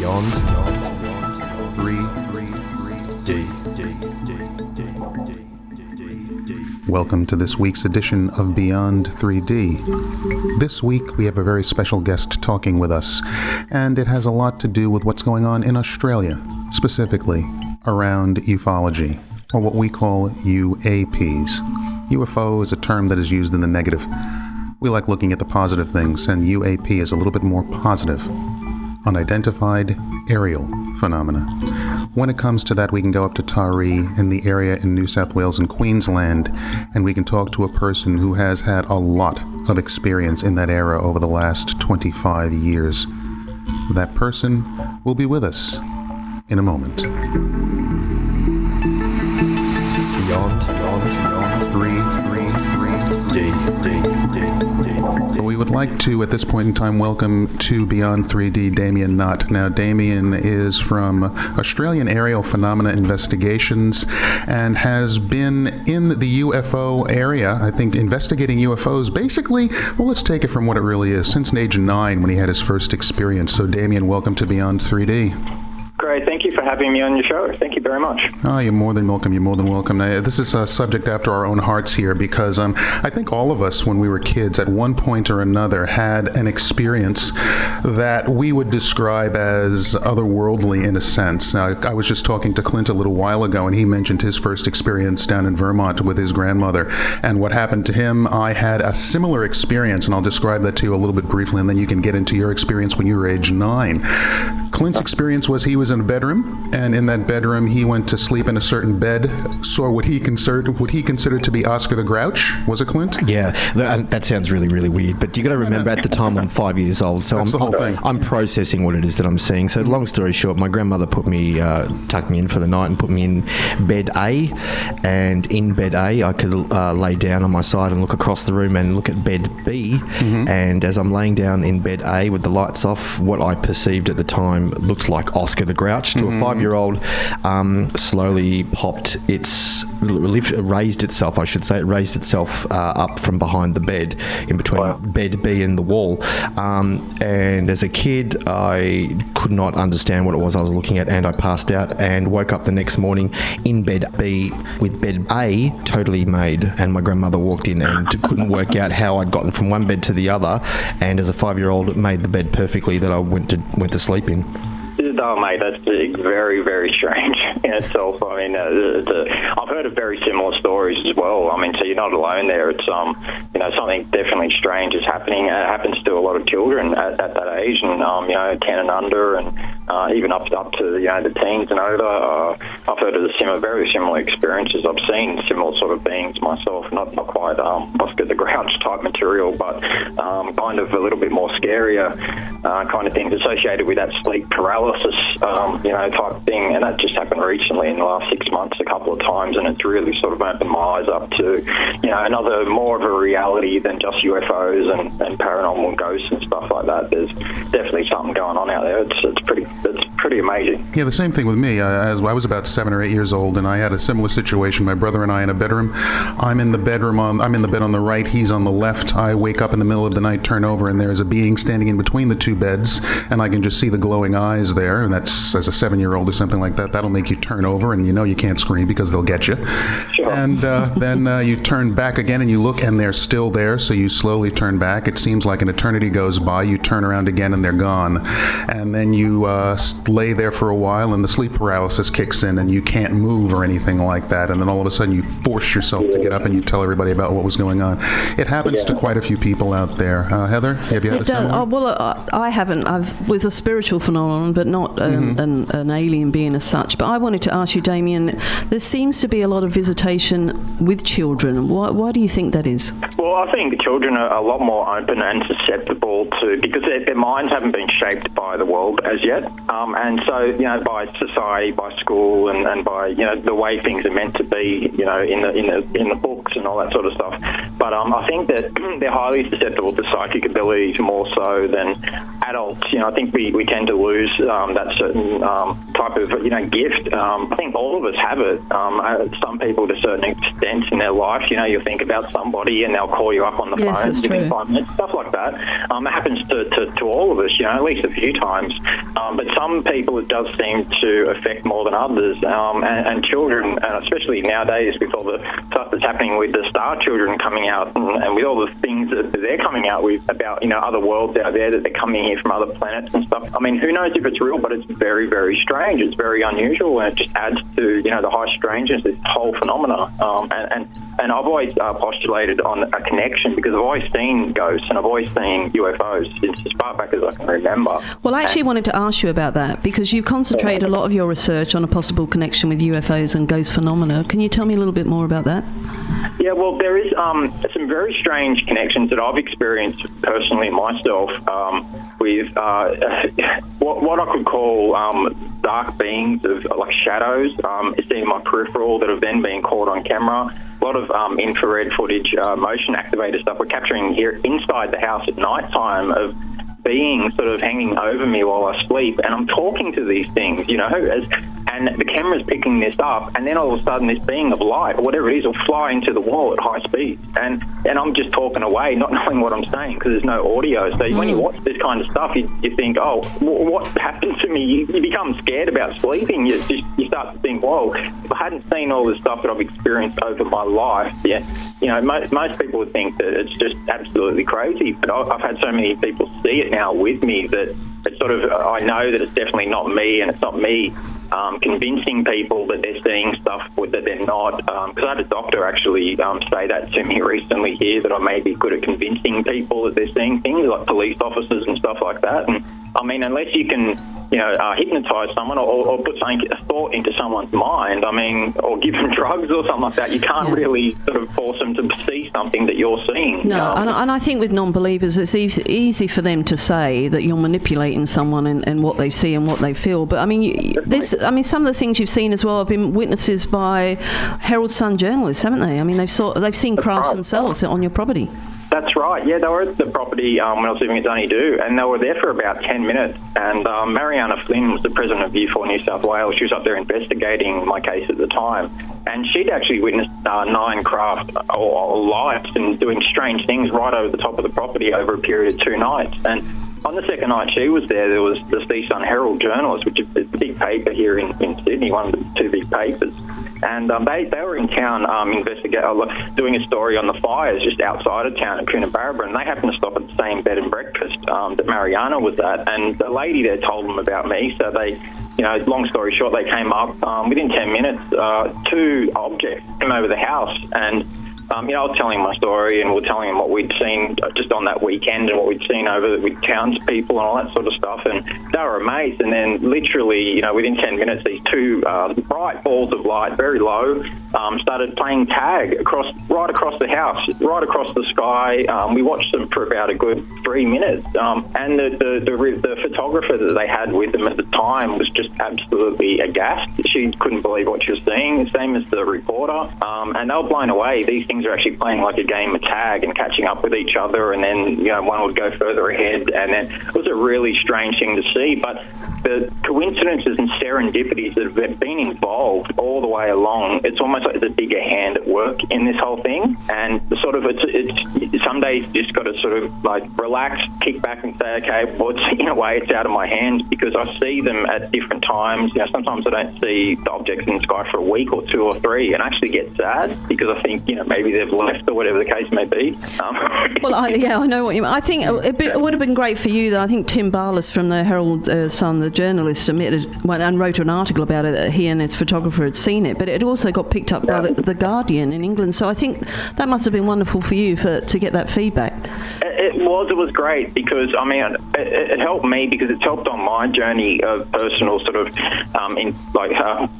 Beyond 3D. Welcome to this week's edition of Beyond 3D. This week we have a very special guest talking with us, and it has a lot to do with what's going on in Australia, specifically around ufology, or what we call UAPs. UFO is a term that is used in the negative. We like looking at the positive things, and UAP is a little bit more positive. Unidentified aerial phenomena. When it comes to that, we can go up to Taree in the area in New South Wales and Queensland, and we can talk to a person who has had a lot of experience in that area over the last 25 years. That person will be with us in a moment. Beyond 3D. We would like to, at this point in time, welcome to Beyond 3D Damien Nott. Now, Damien is from Australian Aerial Phenomena Investigations and has been in the UFO area, I think, investigating UFOs basically, well, let's take it from what it really is, since age 9 when he had his first experience. So, Damien, welcome to Beyond 3D. Great. Thank you for having me on your show. Thank you very much. Oh, you're more than welcome. You're more than welcome. This is a subject after our own hearts here because I think all of us, when we were kids, at one point or another, had an experience that we would describe as otherworldly in a sense. I was just talking to Clint a little while ago, and he mentioned his first experience down in Vermont with his grandmother. And what happened to him, I had a similar experience, and I'll describe that to you a little bit briefly, and then you can get into your experience when you were age 9. Clint's experience was he was in a bedroom, and in that bedroom he went to sleep in a certain bed, saw what he considered to be Oscar the Grouch. Was it, Clint? Yeah, that sounds really, really weird, but you got to remember at the time I'm 5 years old, so I'm processing what it is that I'm seeing. So long story short, my grandmother tucked me in for the night and put me in bed A, and in bed A I could lay down on my side and look across the room and look at bed B, and as I'm laying down in bed A with the lights off, what I perceived at the time looked like Oscar the Grouch to a 5-year-old, slowly raised itself up from behind the bed, in between bed B and the wall. And as a kid, I could not understand what it was I was looking at, and I passed out and woke up the next morning in bed B with bed A totally made, and my grandmother walked in and couldn't work out how I'd gotten from one bed to the other, and as a 5-year-old, it made the bed perfectly that I went to sleep in. Oh, mate, that's very, very strange in itself. I mean, I've heard of very similar stories as well. I mean, so you're not alone there. It's, something definitely strange is happening. It happens to a lot of children at that age, and, 10 and under, and even up to, the teens and over. I've heard of very similar experiences. I've seen similar sort of beings myself, not quite Oscar the Grouch type material, but kind of a little bit more scarier kind of things associated with that sleep paralysis type thing, and that just happened recently in the last 6 months a couple of times, and it's really sort of opened my eyes up to, another more of a reality than just UFOs and paranormal ghosts and stuff like that. There's definitely something going on out there. It's pretty amazing. Yeah, the same thing with me. I was about 7 or 8 years old, and I had a similar situation. My brother and I in a bedroom. I'm in the bed on the right. He's on the left. I wake up in the middle of the night, turn over, and there's a being standing in between the two beds, and I can just see the glowing eyes there. And that's, as a 7-year-old or something like that, that'll make you turn over, and you can't scream because they'll get you. Sure. And then you turn back again, and you look, and they're still there. So you slowly turn back. It seems like an eternity goes by. You turn around again, and they're gone. And then you lay there for a while, and the sleep paralysis kicks in, and you can't move or anything like that. And then all of a sudden, you force yourself to get up, and you tell everybody about what was going on. It happens to quite a few people out there. Heather, have you had a similar? I haven't. With a spiritual phenomenon, but not an alien being as such. But I wanted to ask you, Damien, there seems to be a lot of visitation with children. Why do you think that is? Well, I think children are a lot more open and susceptible to, because their minds haven't been shaped by the world as yet. And so, by society, by school, and by, the way things are meant to be, in the books and all that sort of stuff. But I think that they're highly susceptible to psychic abilities more so than adults. I think we tend to lose that certain type of, gift. I think all of us have it. Some people to a certain extent in their life, you'll think about somebody and they'll call you up on the phone within 5 minutes, stuff like that. It happens to to all of us, at least a few times. But some people it does seem to affect more than others, and children, especially nowadays with all the stuff that's happening with the star children coming out and with all the things that they're coming out with about, other worlds out there that they're coming here from other planets and stuff. I mean, who knows if it's real, but it's very, very strange. It's very unusual, and it just adds to, the high strangeness, this whole phenomena. And I've always postulated on a connection because I've always seen ghosts and I've always seen UFOs since as far back as I can remember. Well, I actually wanted to ask you about that because you concentrate a lot of your research on a possible connection with UFOs and ghost phenomena. Can you tell me a little bit more about that? Yeah, well, there is some very strange connections that I've experienced personally myself with what I could call dark beings of like shadows. It's in my peripheral that have then been caught on camera. A lot of infrared footage, motion activated stuff we're capturing here inside the house at night time of beings sort of hanging over me while I sleep, and I'm talking to these things, and the camera's picking this up, and then all of a sudden this being of light, or whatever it is, will fly into the wall at high speed, and I'm just talking away, not knowing what I'm saying, because there's no audio. So when you watch this kind of stuff, you think, oh, what happened to me? You become scared about sleeping. You start to think, whoa, if I hadn't seen all this stuff that I've experienced over my life, most people would think that it's just absolutely crazy, but I've had so many people see it now with me that it's sort of, I know that it's definitely not me, and it's not me convincing people that they're seeing stuff that they're not. Because I had a doctor actually say that to me recently here, that I may be good at convincing people that they're seeing things, like police officers and stuff like that. And I mean, unless you can, hypnotise someone or put a thought into someone's mind, or give them drugs or something like that, you can't really sort of force them to see something that you're seeing. No, and I think with non-believers, it's easy for them to say that you're manipulating someone and what they see and what they feel. But some of the things you've seen as well have been witnesses by Herald Sun journalists, haven't they? I mean, they've seen crafts themselves on your property. That's right. Yeah, they were at the property when I was living at Dunedoo, and they were there for about 10 minutes. And Mariana Flynn was the president of U4 New South Wales. She was up there investigating my case at the time. And she'd actually witnessed 9 craft or lights and doing strange things right over the top of the property over a period of 2 nights. And on the second night she was there was the Steve Sun Herald journalist, which is a big paper here in Sydney, one of the 2 big papers. And they were in town doing a story on the fires just outside of town at Coonabarabra, and they happened to stop at the same bed and breakfast that Mariana was at, and the lady there told them about me. So they, long story short, they came up within 10 minutes. 2 objects came over the house, and I was telling my story, and we're telling them what we'd seen just on that weekend and what we'd seen over with townspeople and all that sort of stuff, and they were amazed. And then literally, within 10 minutes, these 2 bright balls of light, very low, started playing tag right across the house, right across the sky. We watched them for about a good 3 minutes, and the photographer that they had with them at the time was just absolutely aghast. She couldn't believe what she was seeing, same as the reporter, and they were blown away. These things are actually playing like a game of tag and catching up with each other, and then one would go further ahead, and then it was a really strange thing to see. But the coincidences and serendipities that have been involved all the way along, it's almost like there's a bigger hand at work in this whole thing, and it's some days you just got to sort of like relax, kick back and say, okay, well, in a way it's out of my hands, because I see them at different times. Sometimes I don't see the objects in the sky for a week or 2 or 3, and I actually get sad because I think maybe they've left or whatever the case may be. Well, I know what you mean. I think it would have been great for you, though. I think Tim Barlas from the Herald Sun, the journalist, admitted and wrote an article about it that he and his photographer had seen it, but it also got picked up by the Guardian in England. So I think that must have been wonderful for you to get that feedback. It was great because, it helped me because it's helped on my journey of personal sort of,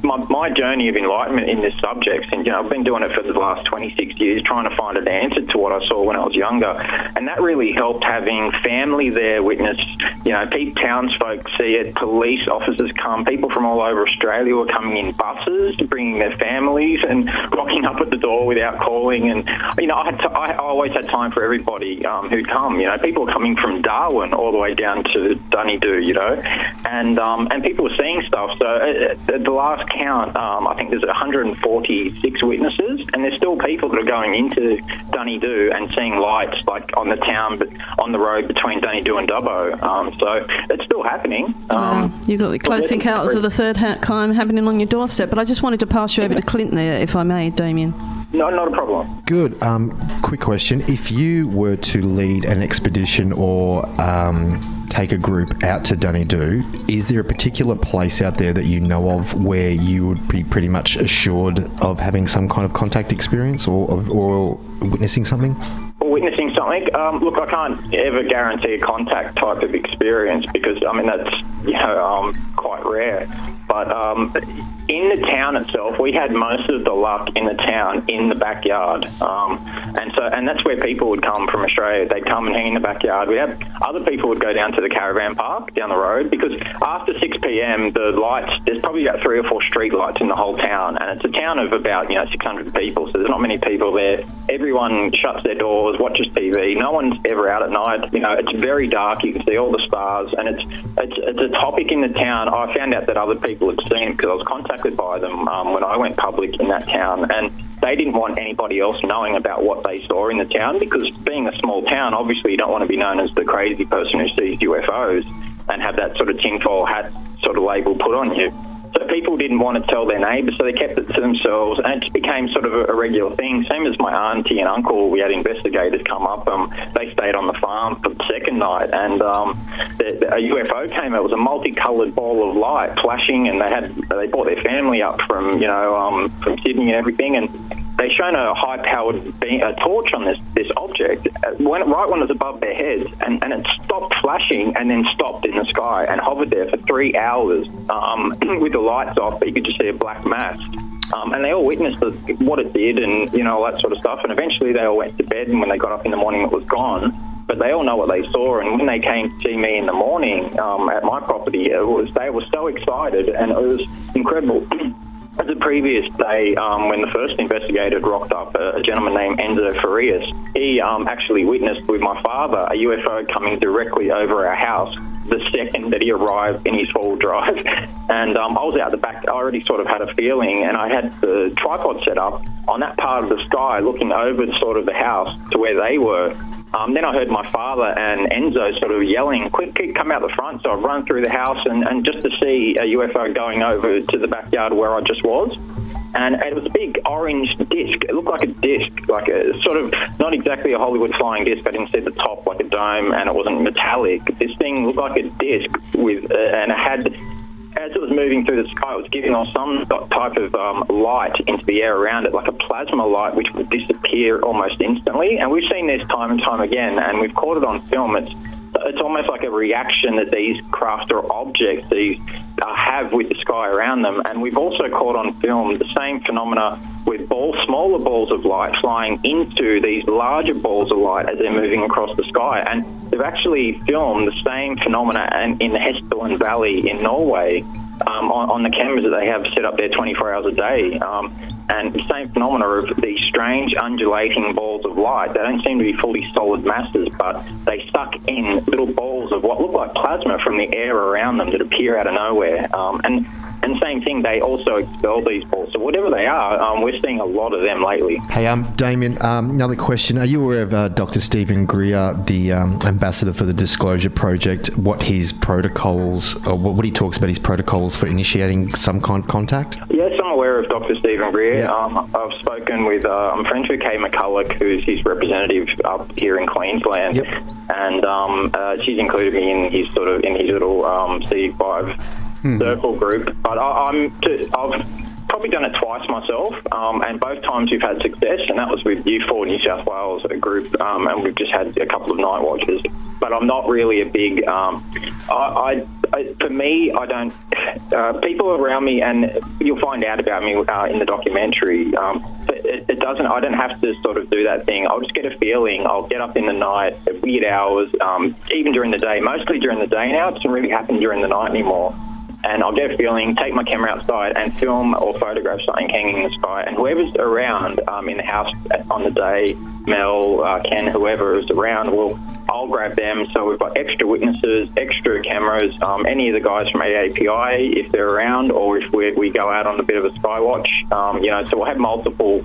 my journey of enlightenment in this subject. And, I've been doing it for the last 26 years, trying to find an answer to what I saw when I was younger. And that really helped having family there witness townsfolk see it, police officers come, people from all over Australia were coming in buses, bringing their families and rocking up at the door without calling. And, I always had time for everybody who'd come. People were coming from Darwin all the way down to Dunedoo, and people were seeing stuff. So at the last count, I think there's 146 witnesses, and there's still people that are going into Dunedoo and seeing lights like on the road between Dunedoo and Dubbo. So it's still happening. You've got the close encounters of the third kind happening on your doorstep. But I just wanted to pass you over to Clint there, if I may, Damien. No, not a problem. Good. Quick question. If you were to lead an expedition or take a group out to Dunedoo, is there a particular place out there that you know of where you would be pretty much assured of having some kind of contact experience or witnessing something? Witnessing something? Look, I can't ever guarantee a contact type of experience because, that's, quite rare. But in the town itself, we had most of the luck in the town in the backyard. And that's where people would come from Australia. They'd come and hang in the backyard. We had other people would go down to the caravan park down the road because after 6 p.m, the lights, there's probably about 3 or 4 street lights in the whole town. And it's a town of about, 600 people, so there's not many people there. Everyone shuts their doors, watches TV. No one's ever out at night. It's very dark. You can see all the stars, and it's a topic in the town. I found out that other people had seen it because I was contacted by them when I went public in that town, and they didn't want anybody else knowing about what they saw in the town because being a small town, obviously you don't want to be known as the crazy person who sees UFOs and have that sort of tinfoil hat sort of label put on you. So people didn't want to tell their neighbours, so they kept it to themselves, and it just became sort of a regular thing. Same as my auntie and uncle, we had investigators come up. They stayed on the farm for the second night, and a UFO came. It was a multicoloured ball of light flashing, and they brought their family up from from Sydney and everything, and they shone a high-powered torch on this object right when it was above their heads, and it stopped flashing and then stopped in the sky and hovered there for 3 hours with the lights off, but you could just see a black mass. And they all witnessed what it did and, all that sort of stuff, and eventually they all went to bed, and when they got up in the morning it was gone. But they all know what they saw, and when they came to see me in the morning at my property, they were so excited, and it was incredible. The previous day, when the first investigator had rocked up, a gentleman named Enzo Farias, he actually witnessed with my father a UFO coming directly over our house the second that he arrived in his four-wheel drive. And I was out the back. I already sort of had a feeling, and I had the tripod set up on that part of the sky looking over sort of the house to where they were. Then I heard my father and Enzo sort of yelling, quick, come out the front. So I've run through the house and just to see a UFO going over to the backyard where I just was. And it was a big orange disc. It looked like a disc, like a sort of, not exactly a Hollywood flying disc. I didn't see the top like a dome, and it wasn't metallic. This thing looked like a disc and it had, as it was moving through the sky, it was giving off some type of light into the air around it, like a plasma light, which would disappear almost instantly. And we've seen this time and time again, and we've caught it on film. It's almost like a reaction that these craft or objects have with the sky around them. And we've also caught on film the same phenomena with smaller balls of light flying into these larger balls of light as they're moving across the sky. And they've actually filmed the same phenomena in the Hesteland Valley in Norway on the cameras that they have set up there 24 hours a day. And the same phenomena of these strange undulating balls of light. They don't seem to be fully solid masses, but they suck in little balls of what look like plasma from the air around them that appear out of nowhere. And same thing, they also expel these balls. So whatever they are, we're seeing a lot of them lately. Hey, Damien, another question. Are you aware of Dr. Stephen Greer, the ambassador for the Disclosure Project, what his protocols, or what he talks about his protocols for initiating some kind of contact? Yes, I'm aware of Dr. Stephen Greer. Yeah. I've spoken with, I'm friends with Kay McCulloch, who's his representative up here in Queensland. Yep. And she's included me in his little C5 circle group. But I've probably done it twice myself, and both times we've had success, and that was with U4 New South Wales, a group, and we've just had a couple of night watches. But I'm not really a big, for me, I don't, people around me, and you'll find out about me in the documentary, it doesn't. I don't have to sort of do that thing. I'll just get a feeling. I'll get up in the night at weird hours, even during the day. Mostly during the day now. It doesn't really happen during the night anymore. And I'll get a feeling, take my camera outside and film or photograph something hanging in the sky. And whoever's around in the house on the day, Mel, Ken, whoever is around, I'll grab them. So we've got extra witnesses, extra cameras, any of the guys from AAPI if they're around, or if we go out on a bit of a sky watch. So we'll have multiple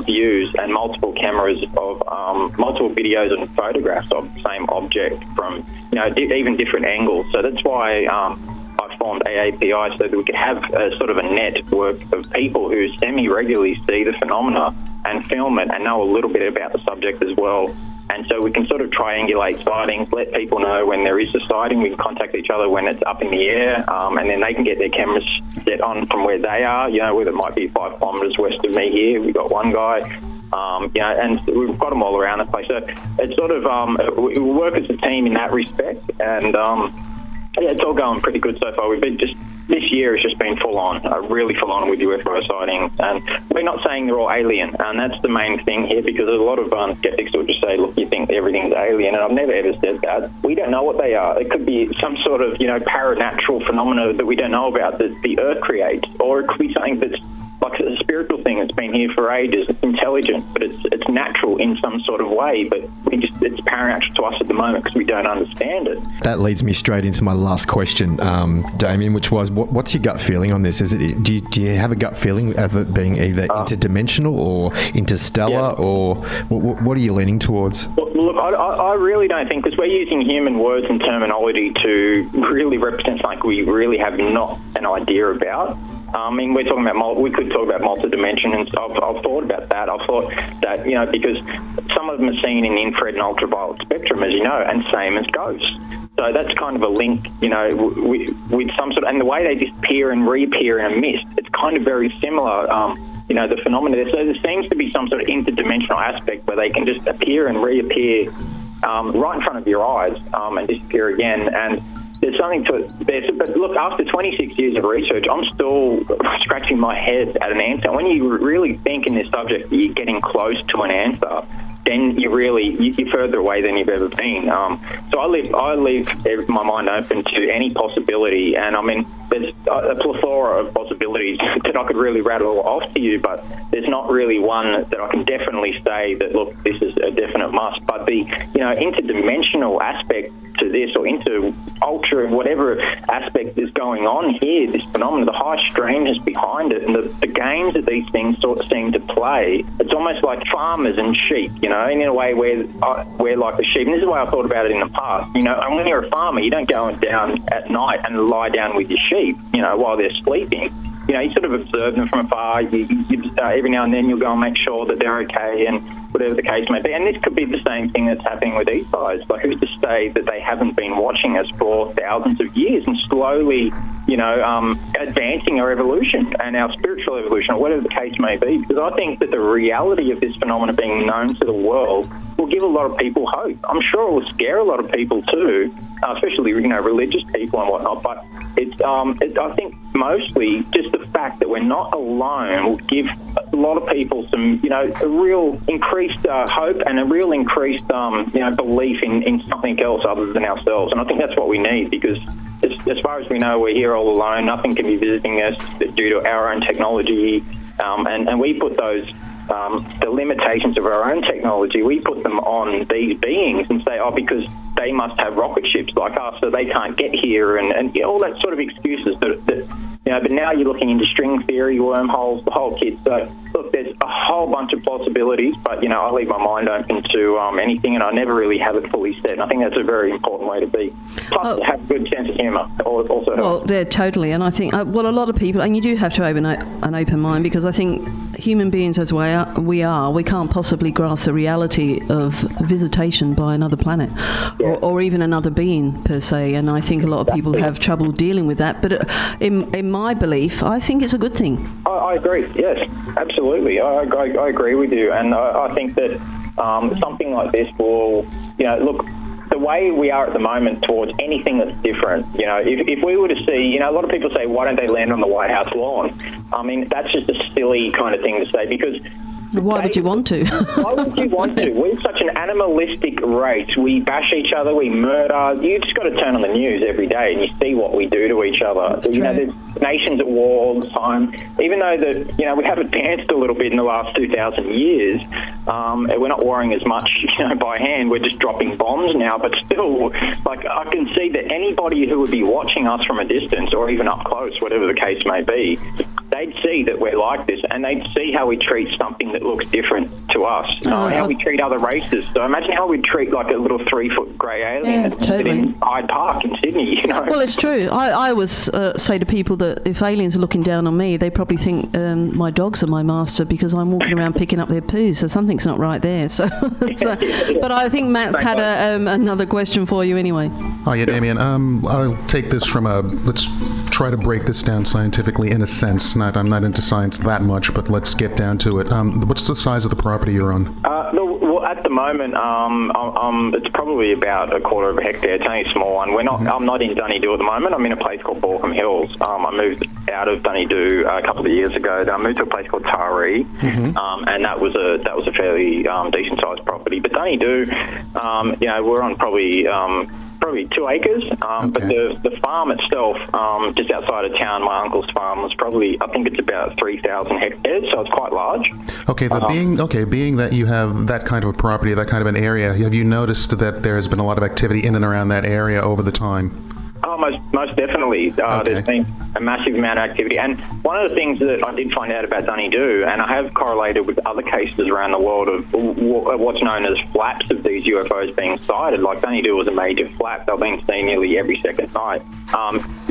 views and multiple cameras of multiple videos and photographs of the same object from, even different angles. So that's why I formed AAPI, so that we could have a sort of a network of people who semi-regularly see the phenomena and film it and know a little bit about the subject as well. And so we can sort of triangulate sightings, let people know when there is a sighting. We can contact each other when it's up in the air, and then they can get their cameras set on from where they are, whether it might be 5 kilometres west of me here. We've got one guy, and we've got them all around the place. So it's sort of, we work as a team in that respect, and it's all going pretty good so far. We've been this year has just been full on, really full on with UFO sightings. And we're not saying they're all alien, and that's the main thing here, because there's a lot of skeptics who will just say, look, you think everything's alien, and I've never ever said that. We don't know what they are. It could be some sort of, paranatural phenomena that we don't know about that the Earth creates, or it could be something that's like a spiritual thing that's been here for ages. It's intelligent, but it's natural in some sort of way, but it's paranatural to us at the moment because we don't understand it. That leads me straight into my last question, Damien, which was, what's your gut feeling on this? Do you have a gut feeling of it being either interdimensional or interstellar, or what are you leaning towards? Well, look, I really don't think, because we're using human words and terminology to really represent something we really have not an idea about. We're talking about, we could talk about multi-dimension, and I've thought about that. I've thought that, because some of them are seen in the infrared and ultraviolet spectrum, as you know, and same as ghosts. So that's kind of a link, with some sort of, and the way they disappear and reappear in a mist, it's kind of very similar, the phenomena there. So there seems to be some sort of interdimensional aspect where they can just appear and reappear right in front of your eyes and disappear again. And there's something to it. But look, after 26 years of research, I'm still scratching my head at an answer. When you really think in this subject that you're getting close to an answer, then you're further away than you've ever been. So I leave my mind open to any possibility, and there's a plethora of possibilities that I could really rattle off to you, but there's not really one that I can definitely say that, look, this is a definite must. But the interdimensional aspect to this, or into ultra whatever aspect is going on here, this phenomenon, the high strangeness behind it, and the games that these things sort of seem to play, it's almost like farmers and sheep, in a way we're like the sheep. And this is the way I thought about it in the past. And when you're a farmer, you don't go down at night and lie down with your sheep, while they're sleeping. You sort of observe them from afar. Every now and then you'll go and make sure that they're okay, and whatever the case may be. And this could be the same thing that's happening with these guys. Like, who's to say that they haven't been watching us for thousands of years and slowly, advancing our evolution and our spiritual evolution, or whatever the case may be? Because I think that the reality of this phenomenon being known to the world will give a lot of people hope. I'm sure it will scare a lot of people too, especially, religious people and whatnot. But I think mostly just the fact that we're not alone will give a lot of people some, a real increased hope and a real increased, belief in something else other than ourselves. And I think that's what we need, because as far as we know, we're here all alone. Nothing can be visiting us due to our own technology. And we put those, the limitations of our own technology, we put them on these beings and say, because they must have rocket ships like us, so they can't get here, and all that sort of excuses but now you're looking into string theory, wormholes, the whole kit. So look, there's a whole bunch of possibilities, but I leave my mind open to anything, and I never really have it fully set. And I think that's a very important way to be. Plus, have a good sense of humour also helps. Well, yeah, totally. And I think a lot of people, and you do have to have an open mind, because I think human beings as we are, we can't possibly grasp the reality of visitation by another planet, or even another being per se. And I think a lot of people have trouble dealing with that. But in my belief, I think it's a good thing. I agree. Yes, absolutely. I agree with you, and I think that something like this will, look, the way we are at the moment towards anything that's different, if we were to see, a lot of people say, why don't they land on the White House lawn? That's just a silly kind of thing to say, because Why would you want to? Why would you want to? We're such an animalistic race. We bash each other, we murder. You just got to turn on the news every day and you see what we do to each other. That's true. There's nations at war all the time. Even though we have advanced a little bit in the last 2,000 years, we're not warring as much, by hand. We're just dropping bombs now. But still, I can see that anybody who would be watching us from a distance or even up close, whatever the case may be, they'd see that we're like this, and they'd see how we treat something that looks different to us, how we treat other races. So imagine how we'd treat a little 3-foot grey alien in Hyde Park in Sydney, Well, it's true. I always say to people that if aliens are looking down on me, they probably think my dogs are my master because I'm walking around picking up their poo, so something's not right there. So, but I think Matt's had another question for you anyway. Oh, yeah, Damien. I'll take this from let's try to break this down scientifically in a sense. I'm not into science that much, but let's get down to it. What's the size of the property you're on? Well, at the moment, it's probably about a quarter of a hectare. It's only a small one. I'm not in Dunedoo at the moment. I'm in a place called Borkham Hills. I moved out of Dunedoo a couple of years ago. Then I moved to a place called Taree, and that was a fairly decent sized property. But Dunedoo, we're on probably 2 acres, but the farm itself, just outside of town, my uncle's farm was probably, I think it's about 3,000 hectares, so it's quite large. Okay, being that you have that kind of a property, that kind of an area, have you noticed that there has been a lot of activity in and around that area over the time? Oh, most definitely. There's been a massive amount of activity. And one of the things that I did find out about Dunedoo, and I have correlated with other cases around the world of what's known as flaps of these UFOs being sighted. Like Dunedoo was a major flap. They've been seen nearly every second night.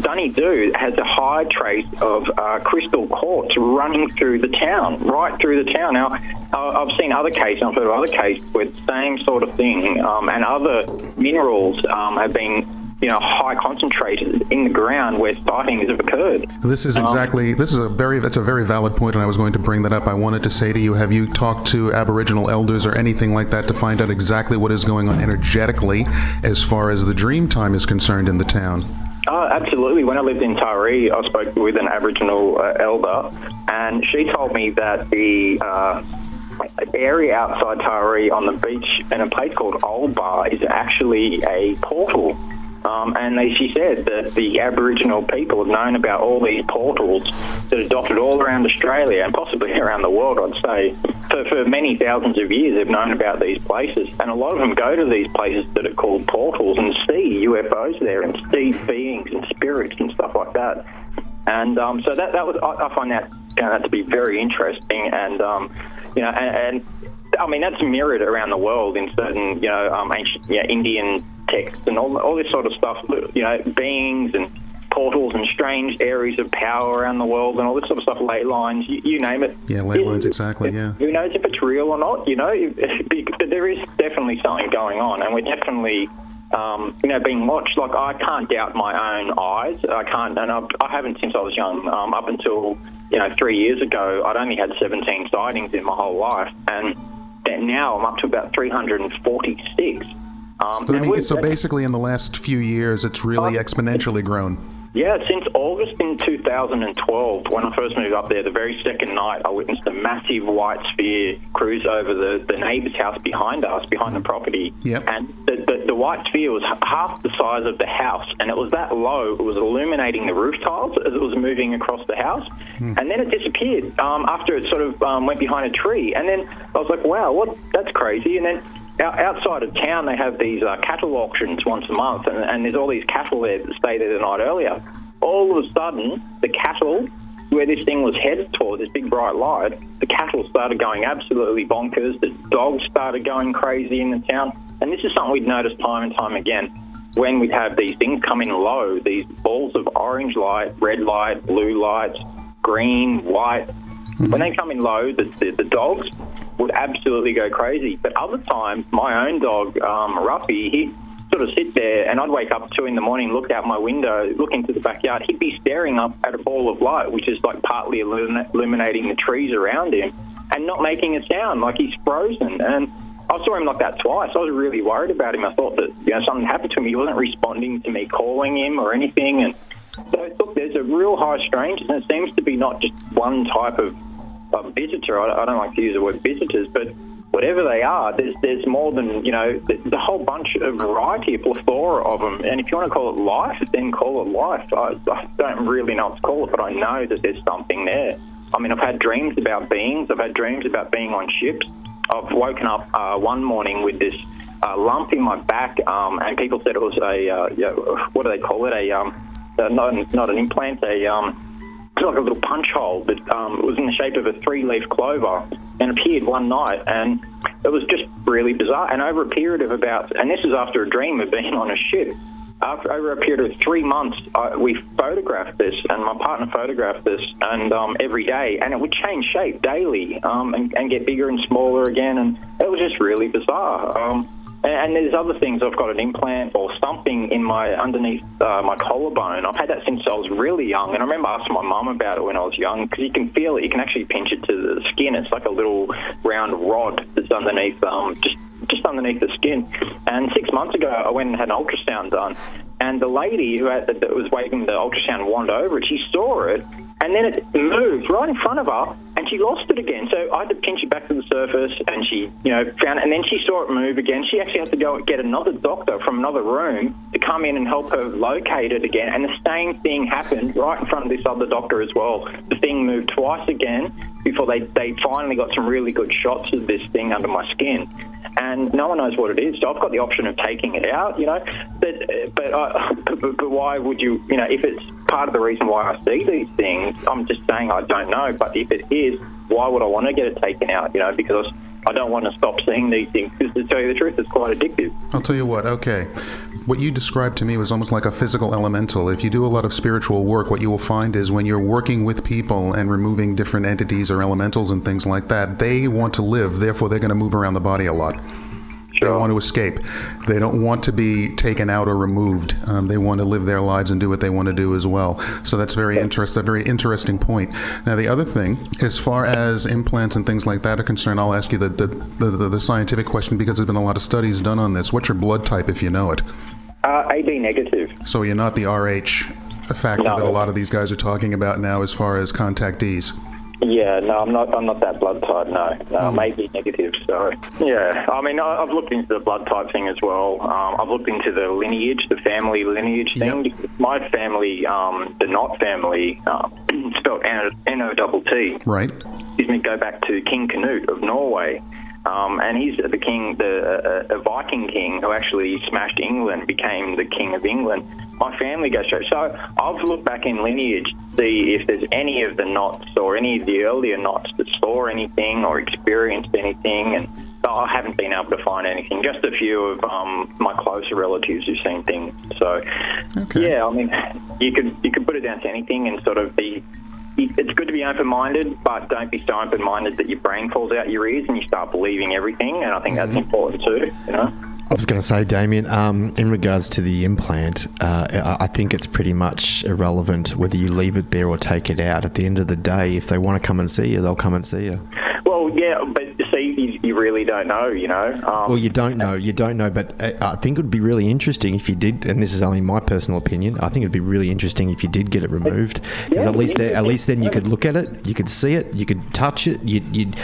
Dunedoo has a high trace of crystal quartz running through the town, right through the town. Now, I've seen other cases, I've heard of other cases where the same sort of thing and other minerals have been high concentrated in the ground where sightings have occurred. That's a very valid point, and I was going to bring that up. I wanted to say to you, have you talked to Aboriginal elders or anything like that to find out exactly what is going on energetically as far as the dream time is concerned in the town? Oh, absolutely. When I lived in Taree, I spoke with an Aboriginal elder, and she told me that the area outside Taree on the beach in a place called Old Bar is actually a portal. And she said that the Aboriginal people have known about all these portals that are dotted all around Australia and possibly around the world, I'd say. For many thousands of years, they've known about these places. And a lot of them go to these places that are called portals and see UFOs there and see beings and spirits and stuff like that. And so that was, I find that to be very interesting. And, and I mean, that's mirrored around the world in certain, ancient Indian texts and all this sort of stuff, beings and portals and strange areas of power around the world and all this sort of stuff, ley lines, you name it. Yeah, ley lines, exactly, yeah. Who knows if it's real or not, but there is definitely something going on, and we're definitely, being watched. Like, I can't doubt my own eyes. I can't, and I haven't since I was young. Up until, 3 years ago, I'd only had 17 sightings in my whole life, and now I'm up to about 346. So basically in the last few years, it's really exponentially grown. Yeah, since August in 2012, when I first moved up there, the very second night, I witnessed a massive white sphere cruise over the neighbour's house behind us, behind the property. Yep. And the white sphere was half the size of the house, and it was that low, it was illuminating the roof tiles as it was moving across the house. And then it disappeared after it sort of went behind a tree. And then I was like, wow, that's crazy. And then outside of town, they have these cattle auctions once a month, and there's all these cattle there that stay there the night earlier. All of a sudden, the cattle, where this thing was headed toward, this big bright light, the cattle started going absolutely bonkers. The dogs started going crazy in the town. And this is something we'd noticed time and time again. When we'd have these things come in low, these balls of orange light, red light, blue lights, green, white, when they come in low, the dogs would absolutely go crazy. But other times, my own dog, Ruffy, he'd sort of sit there, and I'd wake up at 2 a.m, look out my window, look into the backyard. He'd be staring up at a ball of light, which is like partly illuminating the trees around him, and not making a sound, like he's frozen. And I saw him like that twice. I was really worried about him. I thought that something happened to him. He wasn't responding to me calling him or anything. And so, look, there's a real high strangeness, and it seems to be not just one type of a visitor. I don't like to use the word visitors, but whatever they are, there's more than, there's a whole bunch of variety, a plethora of them. And if you want to call it life, then call it life. I don't really know what to call it, but I know that there's something there. I mean, I've had dreams about beings. I've had dreams about being on ships. I've woken up one morning with this lump in my back, and people said it was what do they call it? Not an implant, it's like a little punch hole that was in the shape of a 3-leaf clover and appeared one night, and it was just really bizarre. And over a period of and this is after a dream of being on a ship, over a period of 3 months, we photographed this, and my partner photographed this, and every day, and it would change shape daily, and get bigger and smaller again, and it was just really bizarre. And there's other things. I've got an implant or something in underneath my collarbone. I've had that since I was really young, and I remember asking my mum about it when I was young, because you can feel it. You can actually pinch it to the skin. It's like a little round rod that's underneath, just underneath the skin. And 6 months ago, I went and had an ultrasound done, and the lady that was waving the ultrasound wand over it, she saw it, and then it moved right in front of her, and she lost it again. So I had to pinch it back to the surface, and she, found it, and then she saw it move again. She actually had to go get another doctor from another room to come in and help her locate it again, and the same thing happened right in front of this other doctor as well. The thing moved twice again before they finally got some really good shots of this thing under my skin. And no one knows what it is, so I've got the option of taking it out, but why would you, if it's part of the reason why I see these things, I'm just saying I don't know, but if it is, why would I want to get it taken out, because I don't want to stop seeing these things, because to tell you the truth, it's quite addictive. I'll tell you what, okay. What you described to me was almost like a physical elemental. If you do a lot of spiritual work, what you will find is when you're working with people and removing different entities or elementals and things like that, they want to live, therefore they're going to move around the body a lot. Sure. They want to escape. They don't want to be taken out or removed. They want to live their lives and do what they want to do as well. So that's a very interesting point. Now, the other thing, as far as implants and things like that are concerned, I'll ask you the scientific question, because there's been a lot of studies done on this. What's your blood type, if you know it? AB negative. So you're not the RH factor that a lot of these guys are talking about now as far as contactees? Yeah, no, I'm not that blood type, no, maybe negative, so. Yeah, I mean, I've looked into the blood type thing as well. I've looked into the lineage, the family lineage thing. Yep. My family, the Nott family, spelled N-O-T-T. Right. Excuse me, go back to King Canute of Norway. And he's the king, a Viking king who actually smashed England, became the king of England. My family goes through. So I've looked back in lineage to see if there's any of the Notts or any of the earlier Notts that saw anything or experienced anything, and I haven't been able to find anything. Just a few of my closer relatives who've seen things. So, yeah, I mean, you could put it down to anything and sort of be. It's good to be open-minded, but don't be so open-minded that your brain falls out your ears and you start believing everything, and I think that's important too, I was going to say, Damien, in regards to the implant, I think it's pretty much irrelevant whether you leave it there or take it out. At the end of the day, if they want to come and see you, they'll come and see you. Well, yeah, but see, you really don't know, Well, you don't know, but I think it would be really interesting if you did, and this is only my personal opinion, I think it would be really interesting if you did get it removed, because at least then you could look at it, you could see it, you could touch it, you'd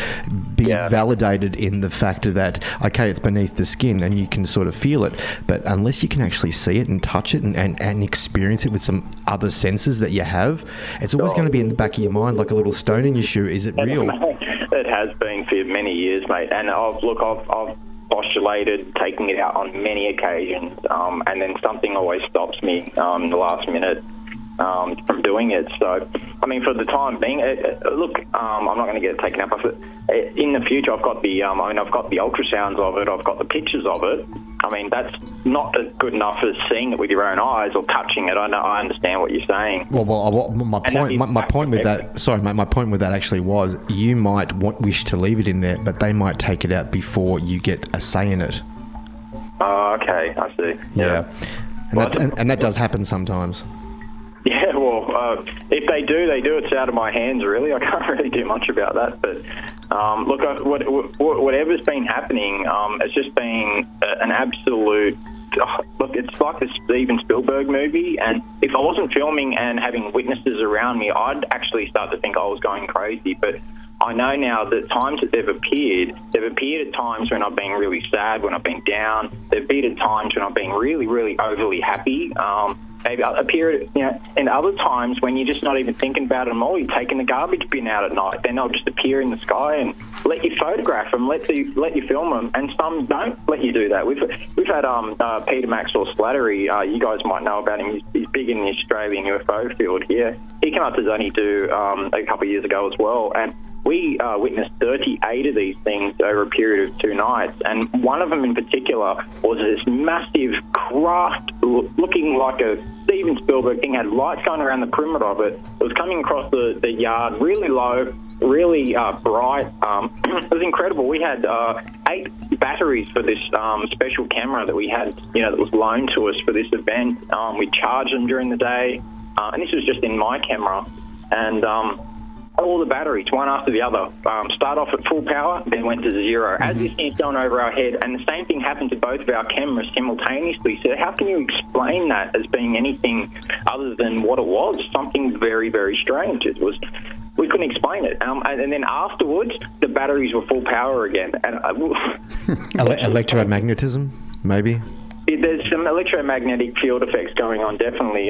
be validated in the fact that, okay, it's beneath the skin, and you can sort of feel it, but unless you can actually see it and touch it and experience it with some other senses that you have, it's always going to be in the back of your mind like a little stone in your shoe. Is it real? It has been for many years, mate, and I've postulated taking it out on many occasions, and then something always stops me in the last minute from doing it. So, I mean, for the time being, I'm not going to get it taken up. In the future, I've got the ultrasounds of it, I've got the pictures of it. I mean, that's not as good enough as seeing it with your own eyes or touching it. I understand what you're saying. Well, my point with that actually was you might wish to leave it in there, but they might take it out before you get a say in it. Oh, okay, I see. Yeah. And that does happen sometimes. Yeah, well, if they do, it's out of my hands, really. I can't really do much about that. But, whatever's been happening, it's just been an absolute... it's like the Steven Spielberg movie, and if I wasn't filming and having witnesses around me, I'd actually start to think I was going crazy. But I know now that times that they've appeared at times when I've been really sad, when I've been down. They've appeared at times when I've been really, really overly happy. Maybe appear, and other times when you're just not even thinking about them all. You're taking the garbage bin out at night, then they'll just appear in the sky and let you photograph them, let you film them, and some don't let you do that. We've had Peter Maxwell Slattery. You guys might know about him. He's big in the Australian UFO field here. He came up to Zoni a couple of years ago as well, and we witnessed 38 of these things over a period of 2 nights, and one of them in particular was this massive craft looking like a Steven Spielberg thing, had lights going around the perimeter of it. It was coming across the yard really low, really bright. It was incredible. We had 8 batteries for this special camera that we had, that was loaned to us for this event. We charged them during the day, and this was just in my camera. And all the batteries, one after the other, start off at full power, then went to 0. As this thing's going over our head, and the same thing happened to both of our cameras simultaneously. So how can you explain that as being anything other than what it was? Something very, very strange. We couldn't explain it. And then afterwards, the batteries were full power again. And electromagnetism, maybe? There's some electromagnetic field effects going on, definitely.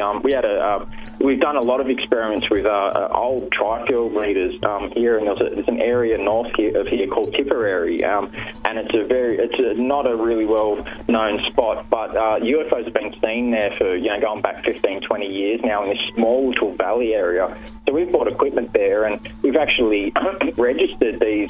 We've done a lot of experiments with old tri-field meters here, and there's an area north of here called Tipperary, and it's not a really well-known spot, but UFOs have been seen there for going back 15, 20 years now in this small little valley area. So we've bought equipment there, and we've actually registered these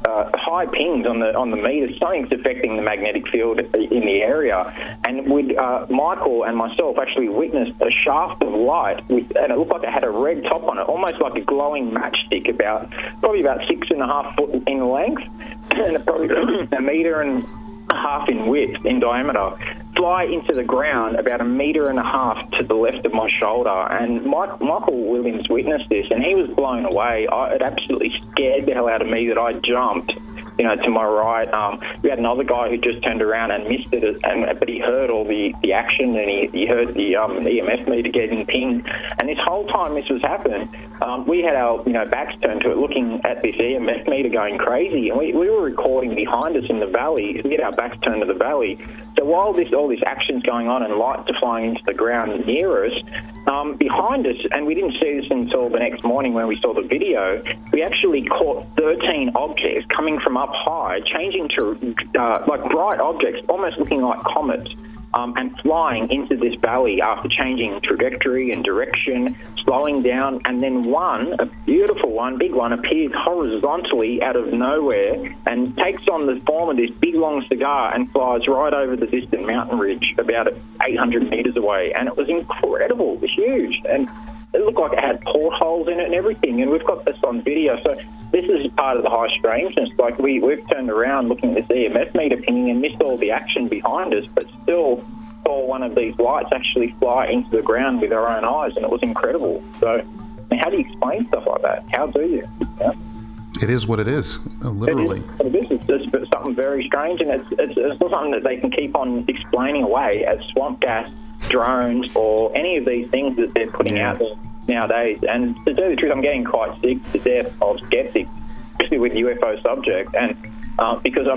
high pings on the meter. Something's affecting the magnetic field in the area, and Michael and myself actually witnessed a shaft of light, and it looked like it had a red top on it, almost like a glowing matchstick, probably about 6.5 foot in length, and probably 1.5 meters in width, in diameter, fly into the ground about 1.5 meters to the left of my shoulder. And Michael Williams witnessed this, and he was blown away. It absolutely scared the hell out of me that I jumped, to my right. We had another guy who just turned around and missed it, but he heard all the action, and he heard the EMF meter getting pinged. And this whole time this was happening, we had our backs turned to it, looking at this EMF meter going crazy, and we were recording behind us in the valley. We had our backs turned to the valley. So while all this action's going on and lights are flying into the ground near us, behind us, and we didn't see this until the next morning when we saw the video, we actually caught 13 objects coming from up high, changing to like bright objects, almost looking like comets, and flying into this valley after changing trajectory and direction, slowing down, and then a beautiful one, big one, appears horizontally out of nowhere and takes on the form of this big long cigar and flies right over the distant mountain ridge about 800 meters away. And it was incredible. It was huge. And it looked like it had portholes in it and everything, and we've got this on video. So this is part of the high strangeness. Like, we've turned around looking at this EMF meter pinging and missed all the action behind us, but still saw one of these lights actually fly into the ground with our own eyes, and it was incredible. So how do you explain stuff like that? How do you? It is what it is, literally. It's just something very strange, and it's not something that they can keep on explaining away as swamp gas, drones, or any of these things that they're putting out there nowadays. And to tell you the truth, I'm getting quite sick to death of skeptics, especially with UFO subjects, and because,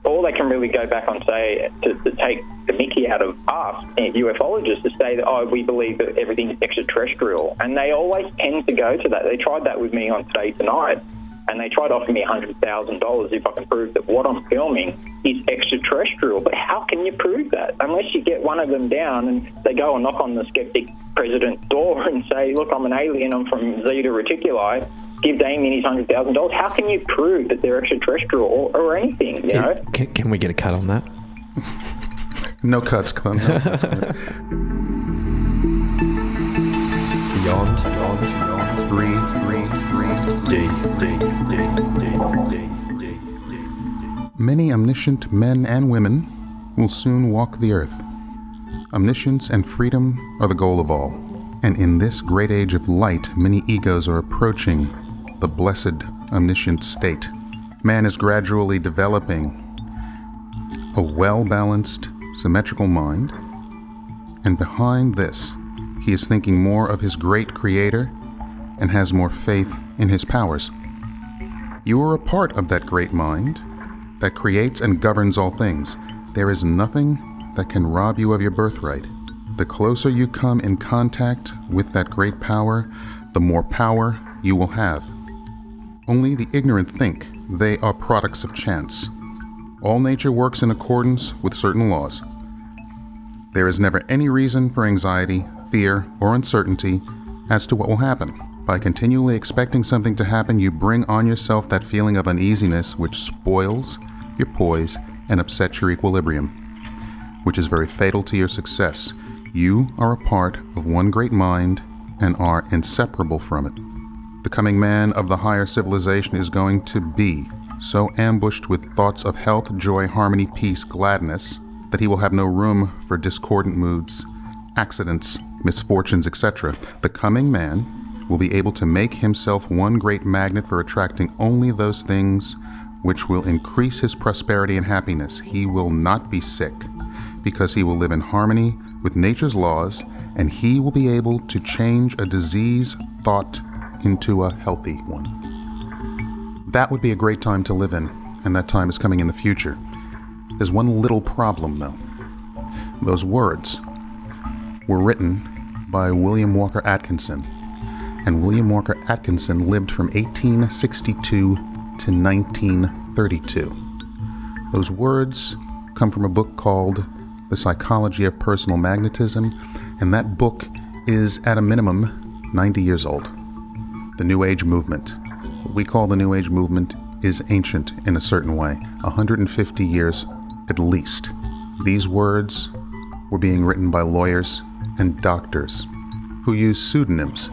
all they can really go back and say to take the mickey out of us, ufologists, to say that, we believe that everything's extraterrestrial. And they always tend to go to that. They tried that with me on Today Tonight, and they tried to offer me $100,000 if I can prove that what I'm filming is extraterrestrial. But how can you prove that? Unless you get one of them down and they go and knock on the skeptic president's door and say, look, I'm an alien, I'm from Zeta Reticuli, give Damien his $100,000. How can you prove that they're extraterrestrial or anything, Can we get a cut on that? No cuts, Clem. No, that's good. Beyond 3 D. Many omniscient men and women will soon walk the earth. Omniscience and freedom are the goal of all. And in this great age of light, many egos are approaching the blessed omniscient state. Man is gradually developing a well-balanced, symmetrical mind, and behind this, he is thinking more of his great creator and has more faith in his powers. You are a part of that great mind that creates and governs all things. There is nothing that can rob you of your birthright. The closer you come in contact with that great power, the more power you will have. Only the ignorant think they are products of chance. All nature works in accordance with certain laws. There is never any reason for anxiety, fear, or uncertainty as to what will happen. By continually expecting something to happen, you bring on yourself that feeling of uneasiness which spoils your poise and upsets your equilibrium, which is very fatal to your success. You are a part of one great mind and are inseparable from it. The coming man of the higher civilization is going to be so ambushed with thoughts of health, joy, harmony, peace, gladness, that he will have no room for discordant moods, accidents, misfortunes, etc. The coming man will be able to make himself one great magnet for attracting only those things which will increase his prosperity and happiness. He will not be sick, because he will live in harmony with nature's laws, and he will be able to change a disease thought into a healthy one. That would be a great time to live in, and that time is coming in the future. There's one little problem, though. Those words were written by William Walker Atkinson, and William Walker Atkinson lived from 1862 to 1932. Those words come from a book called The Psychology of Personal Magnetism, and that book is at a minimum 90 years old. The New Age movement, what we call the New Age movement, is ancient in a certain way, 150 years at least. These words were being written by lawyers and doctors who used pseudonyms,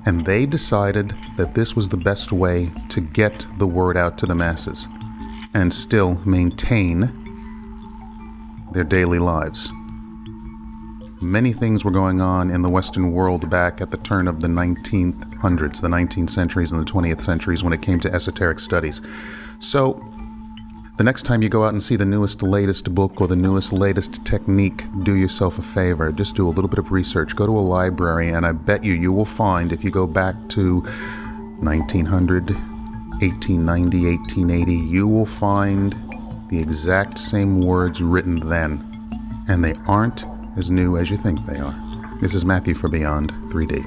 and they decided that this was the best way to get the word out to the masses and still maintain their daily lives. Many things were going on in the Western world back at the turn of the 1900s, the 19th centuries and the 20th centuries when it came to esoteric studies. So, the next time you go out and see the newest, latest book or the newest, latest technique, do yourself a favor. Just do a little bit of research. Go to a library, and I bet you will find, if you go back to 1900, 1890, 1880, you will find the exact same words written then, and they aren't as new as you think they are. This is Matthew for Beyond 3D.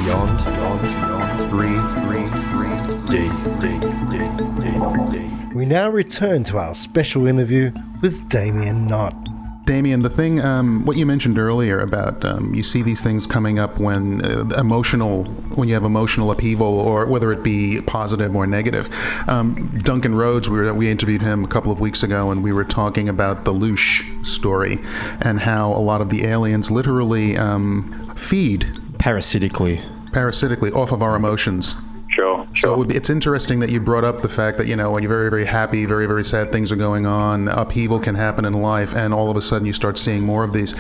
Beyond 3D. We now return to our special interview with Damien Nott. Damien, the thing, what you mentioned earlier about you see these things coming up when when you have emotional upheaval, or whether it be positive or negative. Duncan Rhodes, we interviewed him a couple of weeks ago, and we were talking about the Loosh story and how a lot of the aliens literally feed parasitically off of our emotions. Sure. So it's interesting that you brought up the fact that, when you're very, very happy, very, very sad things are going on, upheaval can happen in life, and all of a sudden you start seeing more of these.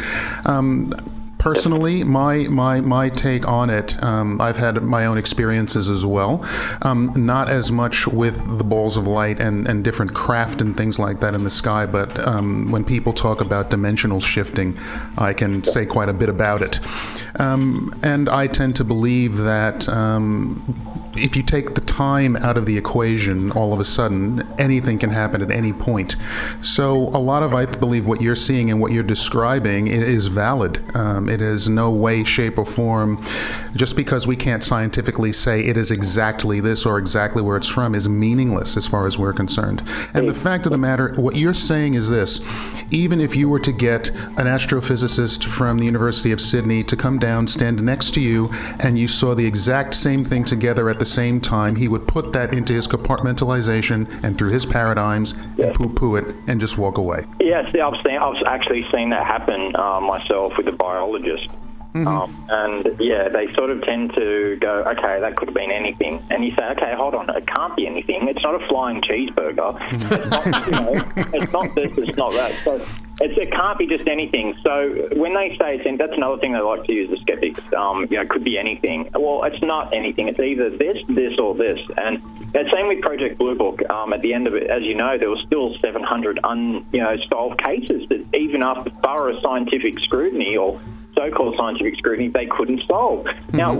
Personally, my take on it, I've had my own experiences as well. Not as much with the balls of light and different craft and things like that in the sky, but when people talk about dimensional shifting, I can say quite a bit about it. And I tend to believe that if you take the time out of the equation, all of a sudden anything can happen at any point. So a lot of, I believe, what you're seeing and what you're describing is valid. It is no way, shape, or form, just because we can't scientifically say it is exactly this or exactly where it's from, is meaningless as far as we're concerned. And the fact of the matter, what you're saying is this: even if you were to get an astrophysicist from the University of Sydney to come down, stand next to you, and you saw the exact same thing together at the same time, he would put that into his compartmentalization and through his paradigms and poo-poo it and just walk away. Yes, I've actually seen that happen myself with a biologist. And they sort of tend to go, okay, that could have been anything. And you say, okay, hold on, it can't be anything. It's not a flying cheeseburger. It's not, it's not this, it's not that. So it can't be just anything. So when they say it's, that's another thing they like to use, the skeptics. It could be anything. Well, it's not anything. It's either this, or this. And same with Project Blue Book. At the end of it, as you know, there was still 700 solved cases that even after thorough scientific scrutiny or so-called scientific scrutiny they couldn't solve. Now,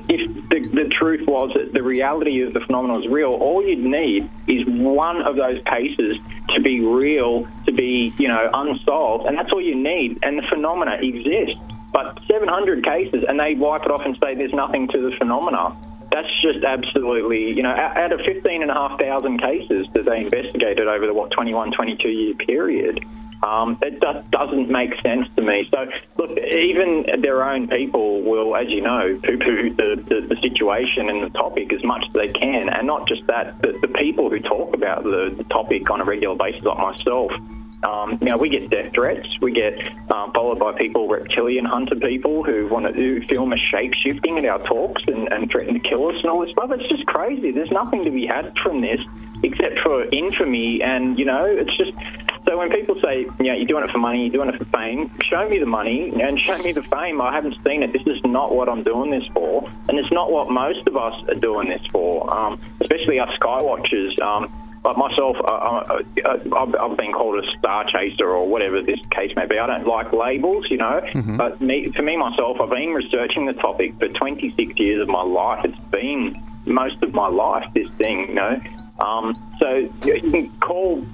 if the truth was that the reality of the phenomenon was real, all you'd need is one of those cases to be real, to be, unsolved, and that's all you need, and the phenomena exists. But 700 cases, and they wipe it off and say there's nothing to the phenomena. That's just absolutely, out of 15,500 cases that they investigated over the, 21, 22-year period, it doesn't make sense to me. So, look, even their own people will, as you know, poo-poo the situation and the topic as much as they can. And not just that, the people who talk about the topic on a regular basis, like myself, we get death threats. We get followed by people, reptilian hunter people, who want to film us shape-shifting at our talks and threaten to kill us and all this stuff. It's just crazy. There's nothing to be had from this except for infamy, and, it's just... So when people say, you're doing it for money, you're doing it for fame, show me the money and show me the fame. I haven't seen it. This is not what I'm doing this for, and it's not what most of us are doing this for, especially us skywatchers. Like myself, I've been called a star chaser or whatever this case may be. I don't like labels, but for me, myself, I've been researching the topic for 26 years of my life. It's been most of my life, this thing, So you can call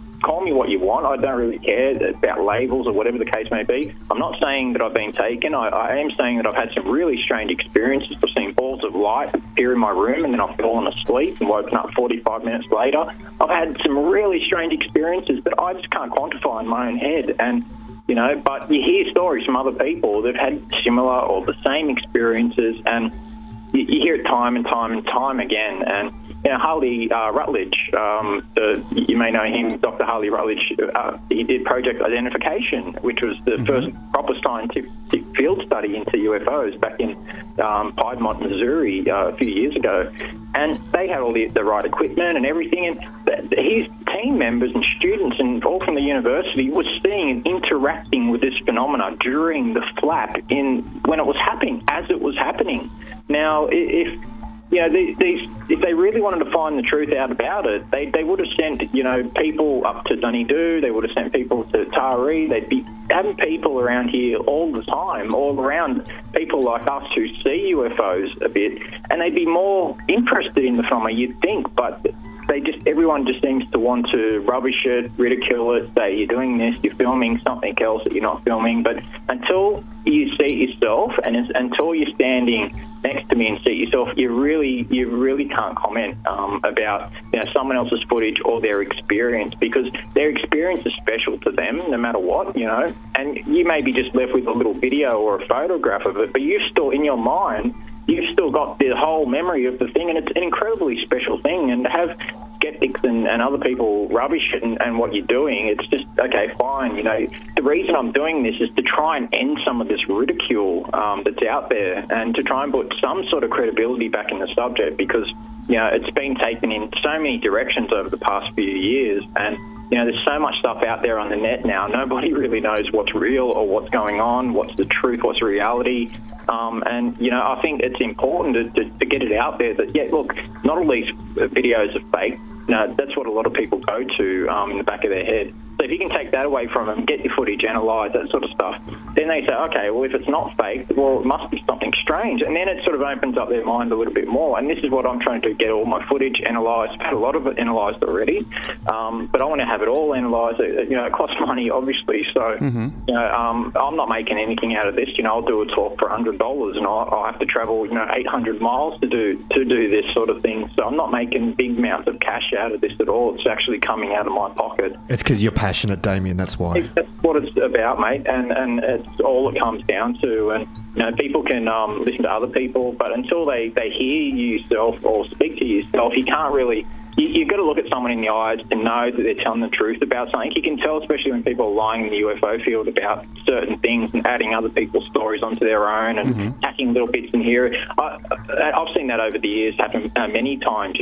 me what you want. I don't really care about labels or whatever the case may be. I'm not saying that I've been taken. I am saying that I've had some really strange experiences. I've seen balls of light appear in my room, and then I've fallen asleep and woken up 45 minutes later. I've had some really strange experiences that I just can't quantify in my own head. And, but you hear stories from other people that have had similar or the same experiences, and you hear it time and time and time again. And Harley Rutledge, you may know him, Dr. Harley Rutledge, he did Project Identification, which was the first proper scientific field study into UFOs back in Piedmont, Missouri, a few years ago. And they had all the right equipment and everything, and his team members and students and all from the university were seeing and interacting with this phenomena during the flap when it was happening, as it was happening. Now, if they really wanted to find the truth out about it, they would have sent, people up to Dunedoo, they would have sent people to Taree, they'd be having people around here all the time, all around people like us who see UFOs a bit, and they'd be more interested in the phenomena, you'd think, but everyone just seems to want to rubbish it, ridicule it, say you're doing this, you're filming something else that you're not filming. But until you see it yourself, and until you're standing next to me and see it yourself, you really can't comment about someone else's footage or their experience, because their experience is special to them no matter what, and you may be just left with a little video or a photograph of it, but you've still, in your mind, you've still got the whole memory of the thing, and it's an incredibly special thing. And to have skeptics and other people rubbish it and what you're doing, it's just, okay, fine. The reason I'm doing this is to try and end some of this ridicule that's out there, and to try and put some sort of credibility back in the subject, because, it's been taken in so many directions over the past few years, and there's so much stuff out there on the net now. Nobody really knows what's real or what's going on, what's the truth, what's reality. And, I think it's important to get it out there that, look, not all these videos are fake. That's what a lot of people go to in the back of their head. So if you can take that away from them, get your footage analysed, that sort of stuff, then they say, okay, well, if it's not fake, well, it must be something strange. And then it sort of opens up their mind a little bit more. And this is what I'm trying to do, get all my footage analysed. I've had a lot of it analysed already, but I want to have it all analysed. It costs money, obviously. So, I'm not making anything out of this. I'll do a talk for $100, and I'll have to travel, 800 miles to do this sort of thing. So I'm not making big amounts of cash out of this at all. It's actually coming out of my pocket. It's because you're passionate, Damien, that's why. That's what it's about, mate, and it's all it comes down to. And, people can listen to other people, but until they hear you yourself or speak to yourself, you can't really... You've got to look at someone in the eyes to know that they're telling the truth about something. You can tell, especially when people are lying in the UFO field about certain things and adding other people's stories onto their own and hacking little bits in here. I've seen that over the years happen many times,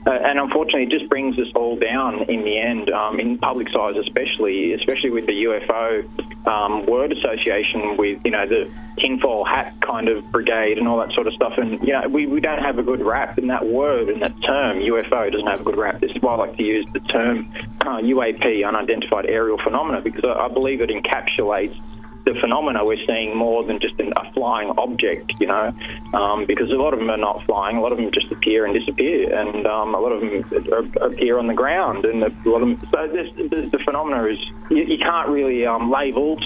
and unfortunately, it just brings us all down in the end, in public size especially with the UFO word association with, the tinfoil hat kind of brigade and all that sort of stuff. And, we don't have a good rap in that word and that term. UFO doesn't have a good rap. This is why I like to use the term UAP, unidentified aerial phenomena, because I believe it encapsulates the phenomena we're seeing more than just a flying object, because a lot of them are not flying. A lot of them just appear and disappear, and a lot of them appear on the ground. And a lot of them, so the phenomena is, you can't really label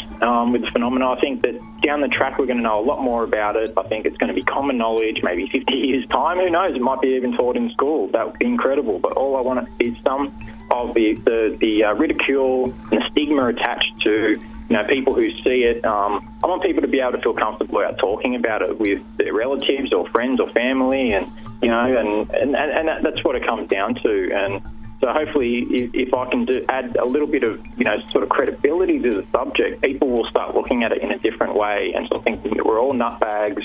with the phenomena. I think that down the track we're going to know a lot more about it. I think it's going to be common knowledge, maybe 50 years' time. Who knows? It might be even taught in school. That would be incredible. But all I want is some of the ridicule and the stigma attached to people who see it. I want people to be able to feel comfortable about talking about it with their relatives or friends or family, and that's what it comes down to. And so hopefully, if I can add a little bit of sort of credibility to the subject, people will start looking at it in a different way and sort of thinking that we're all nutbags,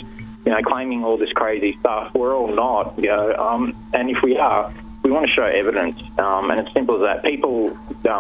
claiming all this crazy stuff. We're all not, and if we are, we want to show evidence, and it's simple as that. People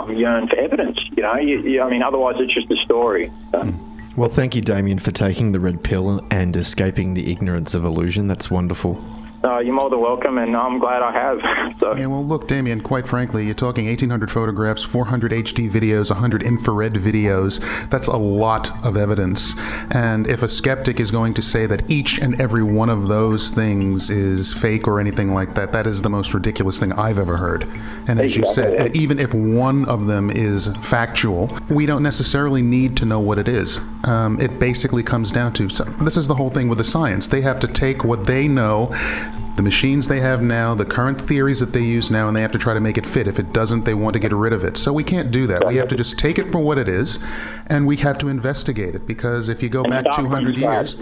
yearn for evidence, otherwise it's just a story. So. Well, thank you, Damien, for taking the red pill and escaping the ignorance of illusion. That's wonderful. You're more than welcome, and I'm glad I have. So. Yeah, well, look, Damien, quite frankly, you're talking 1,800 photographs, 400 HD videos, 100 infrared videos. That's a lot of evidence. And if a skeptic is going to say that each and every one of those things is fake or anything like that, that is the most ridiculous thing I've ever heard. And as you said, even if one of them is factual, we don't necessarily need to know what it is. It basically comes down to, this is the whole thing with the science. They have to take what they know, the machines they have now, the current theories that they use now, and they have to try to make it fit. If it doesn't, they want to get rid of it. So we can't do that. We have to just take it for what it is, and we have to investigate it, because if you go back 200 years...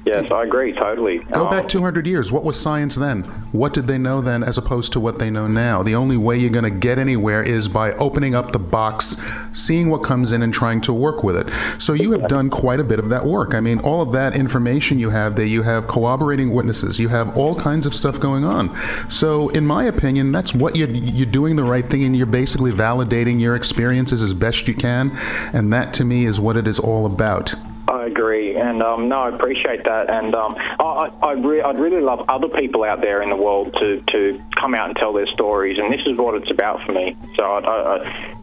Yes, I agree, totally. Go back 200 years. What was science then? What did they know then as opposed to what they know now? The only way you're going to get anywhere is by opening up the box, seeing what comes in, and trying to work with it. So you have done quite a bit of that work. I mean, all of that information you have there, you have corroborating witnesses, you have all kinds of stuff going on. So in my opinion, that's what you're doing the right thing, and you're basically validating your experiences as best you can, and that to me is what it is all about. I agree, and I appreciate that, and I'd really love other people out there in the world to come out and tell their stories, and this is what it's about for me. So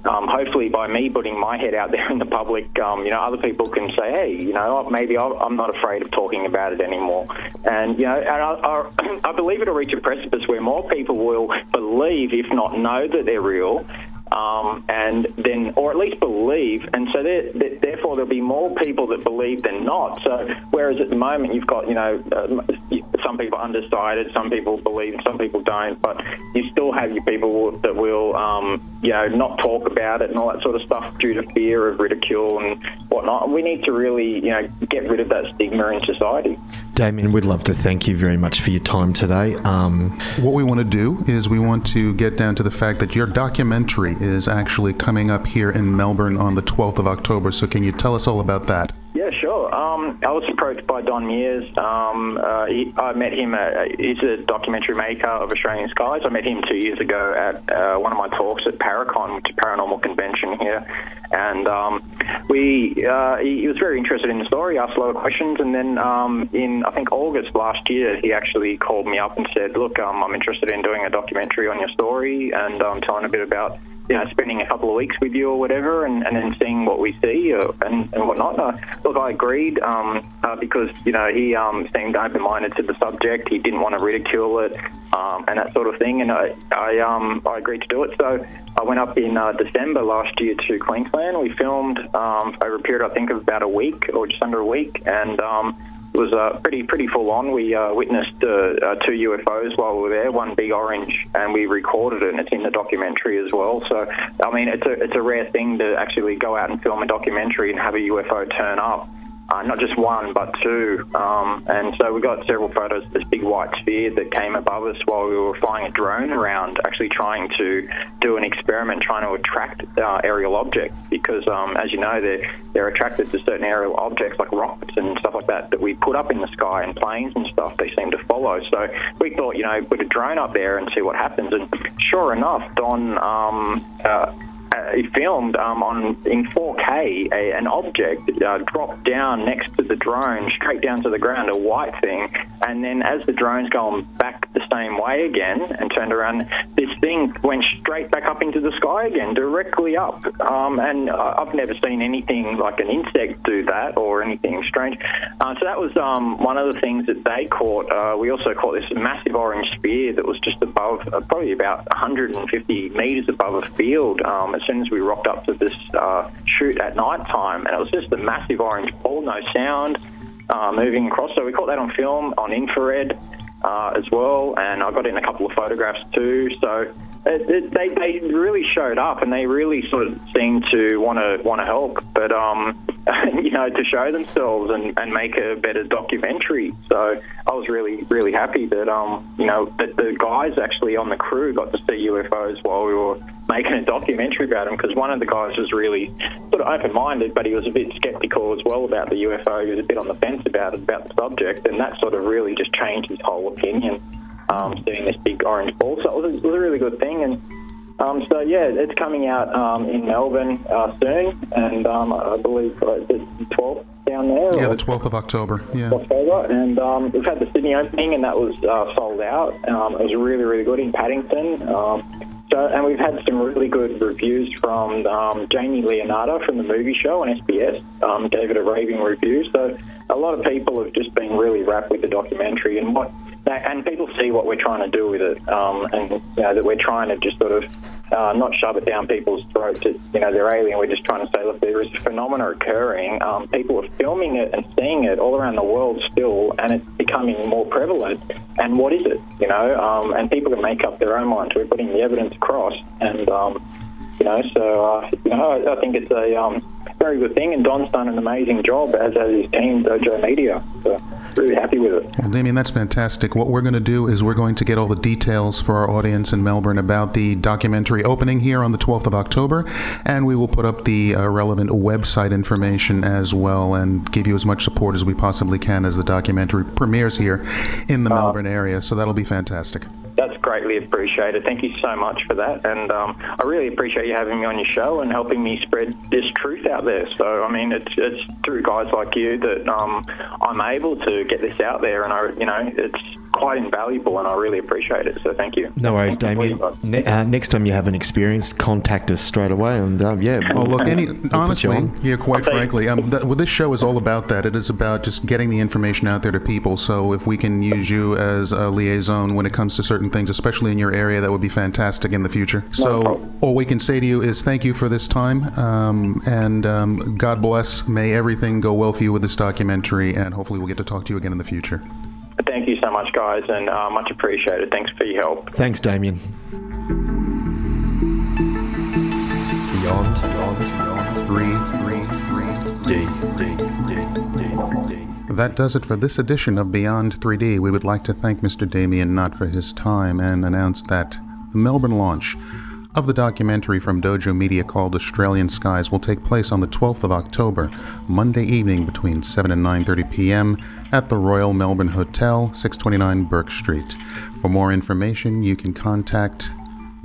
hopefully by me putting my head out there in the public, other people can say, hey, maybe I'm not afraid of talking about it anymore, and I believe it'll reach a precipice where more people will believe, if not know, that they're real. And then, or at least believe, and so therefore there'll be more people that believe than not. So whereas at the moment you've got, some people undecided, some people believe, and some people don't, but you still have your people that will, not talk about it and all that sort of stuff due to fear of ridicule and whatnot. We need to really, get rid of that stigma in society. Damien, we'd love to thank you very much for your time today. What we want to do is we want to get down to the fact that your documentary is actually coming up here in Melbourne on the 12th of October. So can you tell us all about that? Yeah, sure. I was approached by Don Meyers. I met him. He's a documentary maker of Australian skies. I met him 2 years ago at one of my talks at Paracon, which is a paranormal convention here. And he was very interested in the story, asked a lot of questions. And then in, I think, August last year, he actually called me up and said, look, I'm interested in doing a documentary on your story and telling a bit about spending a couple of weeks with you or whatever, and then seeing what we see and whatnot. Look, I agreed because, he seemed open-minded to the subject. He didn't want to ridicule it and that sort of thing, and I agreed to do it. So I went up in December last year to Queensland. We filmed over a period, I think, of about a week or just under a week, and it was pretty full on. We witnessed 2 UFOs while we were there, one big orange, and we recorded it, and it's in the documentary as well. So, I mean, it's a rare thing to actually go out and film a documentary and have a UFO turn up. Not just one, but two. And so we got several photos of this big white sphere that came above us while we were flying a drone around, actually trying to do an experiment, trying to attract aerial objects, because, as you know, they're attracted to certain aerial objects like rockets and stuff like that we put up in the sky, and planes and stuff they seem to follow. So we thought, put a drone up there and see what happens. And sure enough, Don he filmed in 4K an object drop down next to the drone, straight down to the ground, a white thing, and then as the drone's going back the same way again and turned around, this thing went straight back up into the sky again, directly up. And I've never seen anything like an insect do that or anything strange. So that was one of the things that they caught. We also caught this massive orange sphere that was just above, probably about 150 metres above a field as soon as we rocked up to this shoot at night time. And it was just a massive orange ball, no sound, moving across. So we caught that on film, on infrared as well, and I got in a couple of photographs too. So they really showed up, and they really sort of seemed to want to help, but to show themselves and make a better documentary. So I was really happy that that the guys actually on the crew got to see UFOs while we were making a documentary about them, because one of the guys was really sort of open-minded, but he was a bit skeptical as well about the UFO. He was a bit on the fence about the subject, and that sort of really just changed his whole opinion. Seeing this big orange ball, so it was a really good thing, and it's coming out in Melbourne soon, and I believe it's the 12th down there. Yeah, the 12th of October. Yeah. October, and we've had the Sydney opening, and that was sold out. It was really good in Paddington. And we've had some really good reviews from Jamie Leonardo from the movie show on SBS, gave it a raving review. So a lot of people have just been really wrapped with the documentary and people see what we're trying to do with it, and that we're trying to just sort of not shove it down people's throats. They're alien. We're just trying to say, look, there is a phenomena occurring. People are filming it and seeing it all around the world still, and it's becoming more prevalent. And what is it? And people can make up their own minds. We're putting the evidence across, and I think it's a very good thing. And Don's done an amazing job, as his team, Dojo Media. So really happy with it. Well, Damien, that's fantastic. What we're going to do is we're going to get all the details for our audience in Melbourne about the documentary opening here on the 12th of October, and we will put up the relevant website information as well and give you as much support as we possibly can as the documentary premieres here in the Melbourne area. So that'll be fantastic. That's greatly appreciated. Thank you so much for that. And I really appreciate you having me on your show and helping me spread this truth out there. So, I mean, it's through guys like you that I'm able to get this out there, and it's quite invaluable, and I really appreciate it. So thank you. No worries, Damien. Next time you have an experience, contact us straight away, and Oh, look, honestly, quite frankly, this show is all about that. It is about just getting the information out there to people. So if we can use you as a liaison when it comes to certain things, especially in your area, that would be fantastic in the future. So all we can say to you is thank you for this time, and God bless. May everything go well for you with this documentary, and hopefully we'll get to talk to you again in the future. Thank you so much, guys, and much appreciated. Thanks for your help. Thanks, Damien. Beyond 3D. That does it for this edition of Beyond 3D. We would like to thank Mr. Damien Nott for his time and announce that the Melbourne launch of the documentary from Dojo Media called Australian Skies will take place on the 12th of October, Monday evening between 7 and 9:30 p.m. at the Royal Melbourne Hotel, 629 Burke Street. For more information, you can contact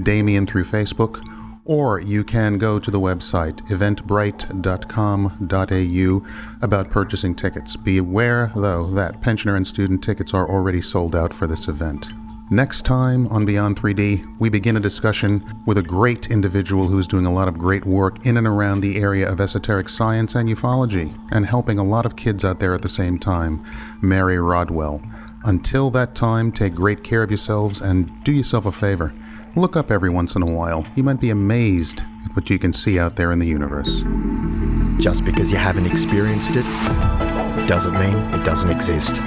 Damien through Facebook, or you can go to the website eventbrite.com.au about purchasing tickets. Be aware, though, that pensioner and student tickets are already sold out for this event. Next time on Beyond 3D, we begin a discussion with a great individual who's doing a lot of great work in and around the area of esoteric science and ufology, and helping a lot of kids out there at the same time, Mary Rodwell. Until that time, take great care of yourselves and do yourself a favor. Look up every once in a while. You might be amazed at what you can see out there in the universe. Just because you haven't experienced it doesn't mean it doesn't exist.